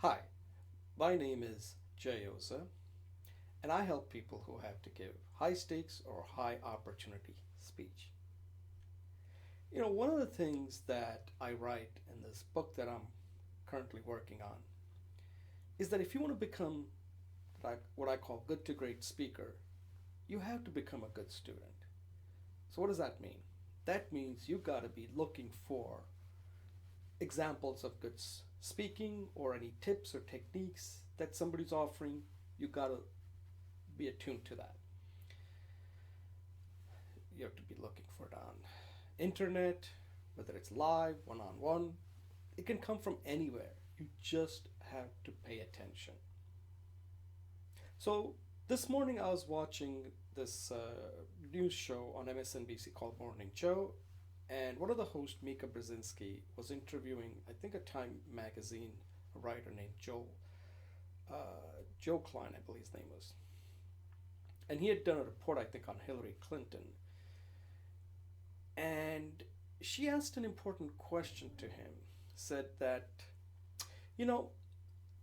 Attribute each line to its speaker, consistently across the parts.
Speaker 1: Hi, my name is Jay Oza, and I help people who have to give high stakes or high opportunity speech. One of the things that I write in this book that I'm currently working on is that if you want to become what I call good to great speaker, you have to become a good student. So, what does that mean? That means you got to be looking for examples of good speaking or any tips or techniques that somebody's offering. You got to be attuned to that. You have to be looking for it on internet, whether it's live, one-on-one. It can come from anywhere. You just have to pay attention. So this morning I was watching this news show on MSNBC called Morning Joe, and one of the hosts, Mika Brzezinski, was interviewing, I think, a Time magazine writer named Joe Klein, I believe his name was. And he had done a report, I think, on Hillary Clinton. And she asked an important question to him. Said that, you know,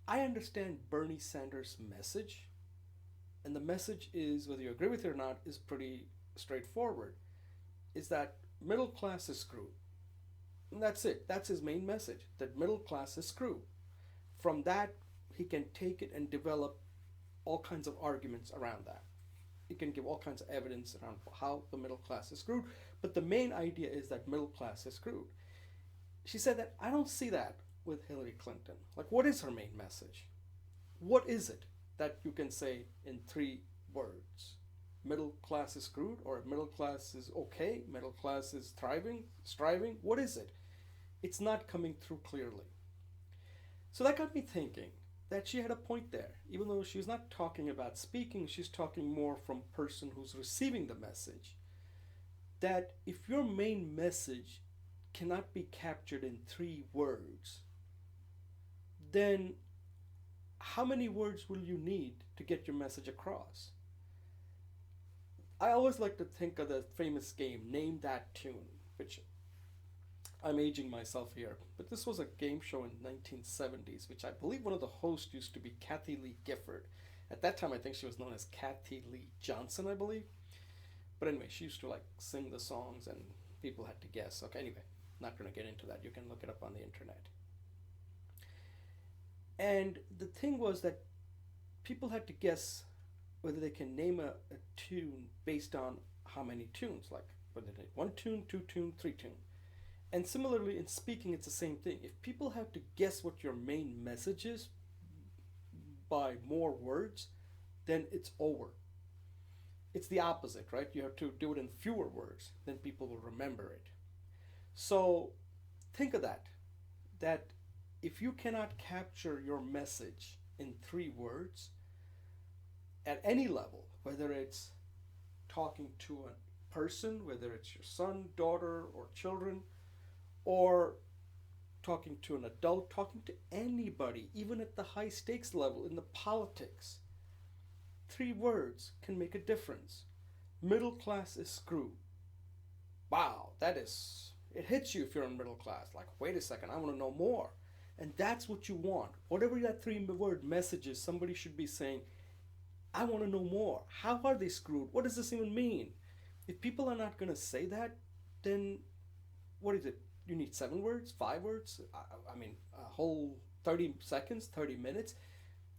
Speaker 1: I understand Bernie Sanders' message, and the message is, whether you agree with it or not, is pretty straightforward. Is that middle class is screwed. And that's it. That's his main message. That middle class is screwed. From that, he can take it and develop all kinds of arguments around that. He can give all kinds of evidence around how the middle class is screwed, but the main idea is that middle class is screwed. She said that I don't see that with Hillary Clinton. Like, what is her main message? What is it that you can say in three words? Middle class is screwed, or middle class is okay, middle class is thriving, striving? What is it? It's not coming through clearly. So that got me thinking that she had a point there. Even though she's not talking about speaking, she's talking more from person who's receiving the message. That if your main message cannot be captured in three words, then how many words will you need to get your message across? I always like to think of the famous game, Name That Tune, which I'm aging myself here, but this was a game show in 1970s, which I believe one of the hosts used to be Kathy Lee Gifford. At that time, I think she was known as Kathy Lee Johnson, I believe. But anyway, she used to like sing the songs and people had to guess. Okay, anyway, not going to get into that. You can look it up on the internet. And the thing was that people had to guess whether they can name a tune based on how many tunes, like whether they one tune, two tune, three tune. And similarly, in speaking, it's the same thing. If people have to guess what your main message is by more words, then it's over. It's the opposite, right? You have to do it in fewer words, then people will remember it. So think of that. That if you cannot capture your message in three words at any level, whether it's talking to a person, whether it's your son, daughter, or children, or talking to an adult, talking to anybody, even at the high stakes level in the politics, three words can make a difference. Middle class is screwed. Wow, it hits you if you're in middle class. Like, wait a second, I want to know more. And that's what you want. Whatever that three word message is, somebody should be saying, I want to know more. How are they screwed? What does this even mean? If people are not going to say that, then what is it? You need 7 words, 5 words? I mean, a whole 30 seconds, 30 minutes?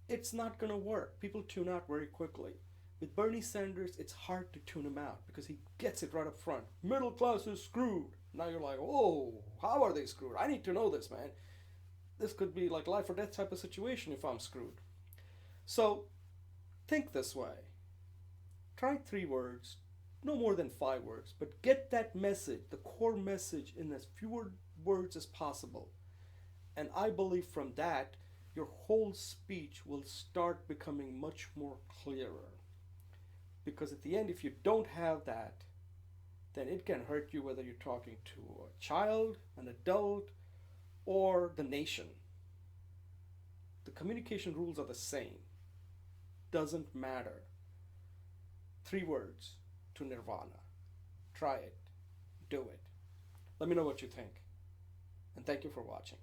Speaker 1: It's not going to work. People tune out very quickly. With Bernie Sanders, it's hard to tune him out because he gets it right up front. Middle class is screwed. Now you're like, oh, how are they screwed? I need to know this, man. This could be like life or death type of situation if I'm screwed. So think this way. Try 3 words, no more than 5 words, but get that message, the core message, in as fewer words as possible. And I believe from that, your whole speech will start becoming much more clearer. Because at the end, if you don't have that, then it can hurt you whether you're talking to a child, an adult, or the nation. The communication rules are the same. Doesn't matter. 3 words to nirvana. Try it. Do it. Let me know what you think. And thank you for watching.